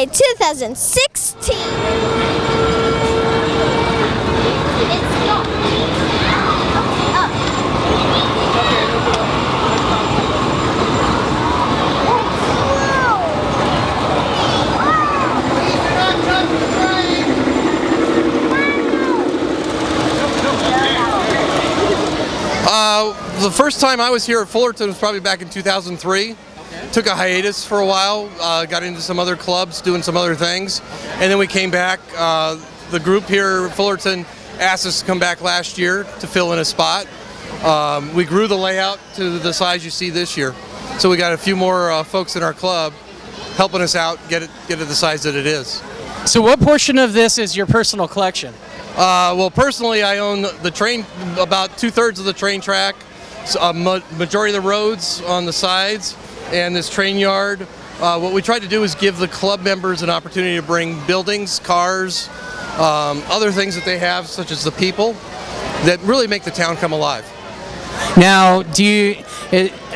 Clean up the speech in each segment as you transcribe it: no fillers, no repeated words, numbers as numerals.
Day 2016. The first time I was here at Fullerton was probably back in 2003. Took a hiatus for a while, got into some other clubs, doing some other things, and then we came back. The group here at Fullerton asked us to come back last year to fill in a spot. We grew the layout to the size you see this year, so we got a few more folks in our club helping us out get it to the size that it is. So what portion of this is your personal collection? Well, personally, I own the train, about 2/3 of the train track, majority of the roads on the sides, and this train yard. What we tried to do is give the club members an opportunity to bring buildings, cars, other things that they have, such as the people, that really make the town come alive. Now,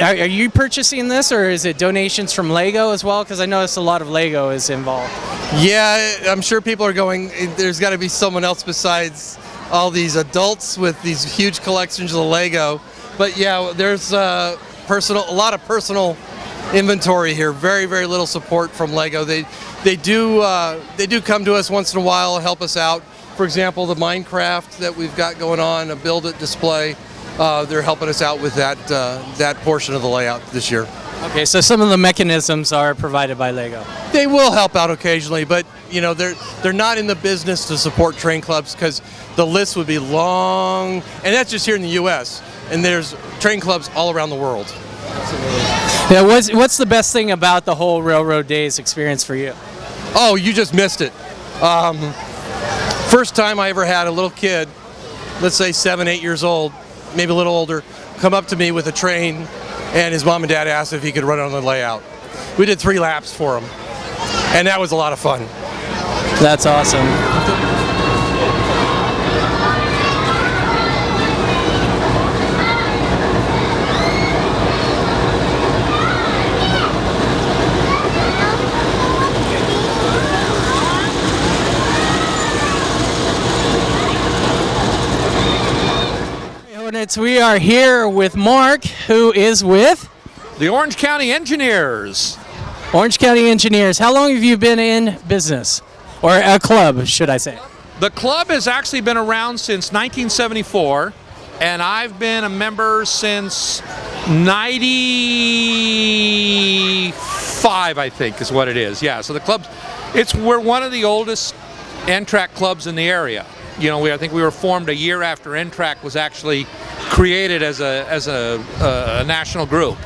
are you purchasing this, or is it donations from Lego as well? Because I noticed a lot of Lego is involved. Yeah, I'm sure people are going, there's got to be someone else besides all these adults with these huge collections of Lego. But yeah, there's a lot of personal inventory here. Very, very little support from Lego. They do come to us once in a while, help us out. For example, the Minecraft that we've got going on, a build it display. They're helping us out with that portion of the layout this year. Okay, so some of the mechanisms are provided by Lego. They will help out occasionally, but you know they're not in the business to support train clubs because the list would be long, and that's just here in the U.S. And there's train clubs all around the world. Yeah, what's the best thing about the whole Railroad Days experience for you? Oh, you just missed it. First time I ever had a little kid, let's say 7, 8 years old, maybe a little older, come up to me with a train, and his mom and dad asked if he could run it on the layout. We did 3 laps for him, and that was a lot of fun. That's awesome. We are here with Mark, who is with the Orange County Engineers. Orange County Engineers. How long have you been in business? Or a club, should I say? The club has actually been around since 1974, and I've been a member since 95, I think, is what it is. Yeah, so the club, we're one of the oldest N-track clubs in the area. You know, I think we were formed a year after N-track was actually created as a national group.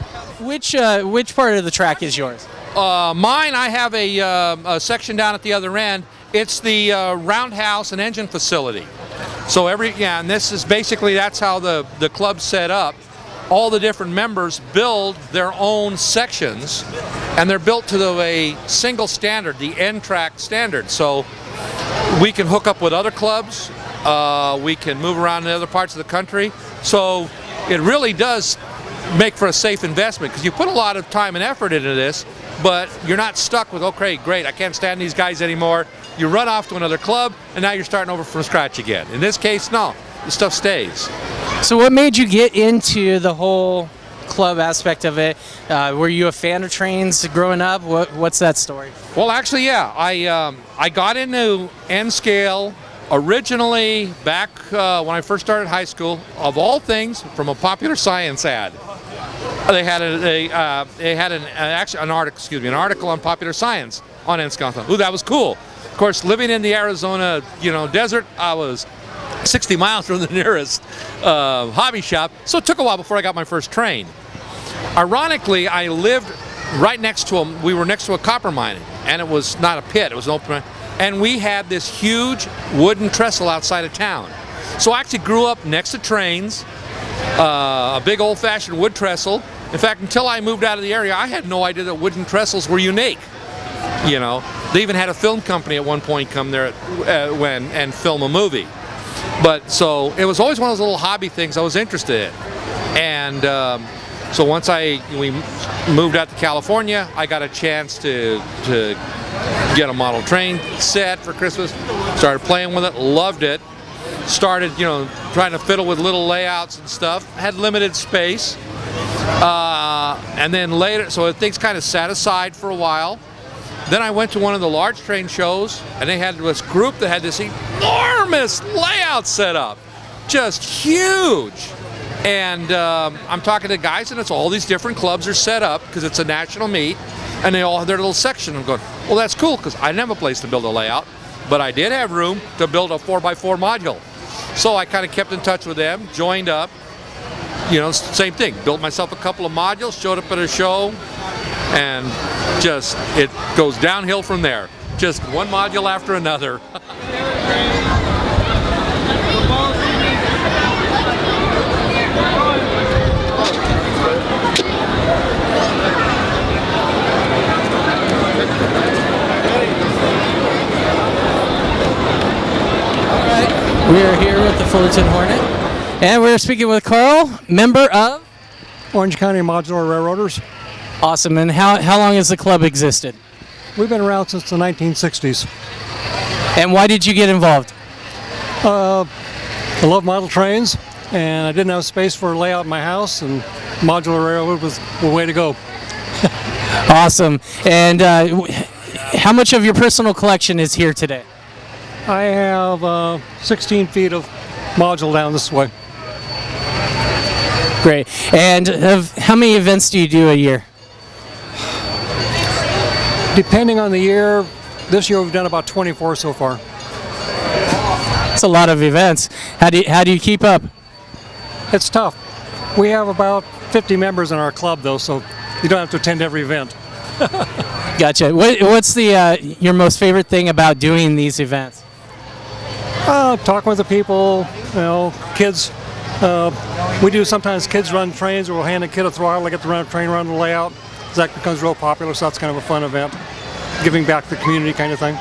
Which part of the track is yours? Mine, I have a section down at the other end. It's the roundhouse and engine facility. So and this is basically, that's how the club's set up. All the different members build their own sections, and they're built to a single standard, the N-track standard. So we can hook up with other clubs, we can move around in other parts of the country, so it really does make for a safe investment because you put a lot of time and effort into this, but you're not stuck with, okay, great, I can't stand these guys anymore. You run off to another club, and now you're starting over from scratch again. In this case, no, the stuff stays. So what made you get into the whole club aspect of it? Were you a fan of trains growing up? What's that story? Well, actually, yeah. I got into N-scale originally back when I first started high school, of all things, from a Popular Science ad. They had an article on Popular Science on N-scale. Ooh, that was cool. Of course, living in the Arizona, desert, I was 60 miles from the nearest hobby shop, so it took a while before I got my first train. Ironically, I lived right next to we were next to a copper mine, and it was not a pit, it was an open, and we had this huge wooden trestle outside of town. So I actually grew up next to trains, a big old-fashioned wood trestle. In fact, until I moved out of the area, I had no idea that wooden trestles were unique. They even had a film company at one point come there and film a movie. But so it was always one of those little hobby things I was interested in. And So once we moved out to California, I got a chance to get a model train set for Christmas. Started playing with it, loved it. Started, trying to fiddle with little layouts and stuff. Had limited space. And then later, so things kind of sat aside for a while. Then I went to one of the large train shows, and they had this group that had this enormous layout set up. Just huge. And I'm talking to guys, and it's all these different clubs are set up because it's a national meet, and they all have their little section. I'm going, well, that's cool, because I didn't have a place to build a layout, but I did have room to build a 4x4 module. So I kind of kept in touch with them, joined up, same thing. Built myself a couple of modules, showed up at a show, and just, it goes downhill from there. Just one module after another. We are here with the Fullerton Hornet, and we're speaking with Carl, member of Orange County Modular Railroaders. Awesome. And how long has the club existed? We've been around since the 1960s. And why did you get involved? I love model trains, and I didn't have space for a layout in my house, and Modular Railroad was the way to go. Awesome. And how much of your personal collection is here today? I have 16 feet of module down this way. Great. And how many events do you do a year? Depending on the year, this year we've done about 24 so far. That's a lot of events. How do you keep up? It's tough. We have about 50 members in our club, though, so you don't have to attend every event. Gotcha. What's your most favorite thing about doing these events? Talking with the people, kids. We do sometimes kids run trains, or we'll hand a kid a throttle, they get to run a train around the layout. That becomes real popular, so that's kind of a fun event. Giving back to the community kind of thing.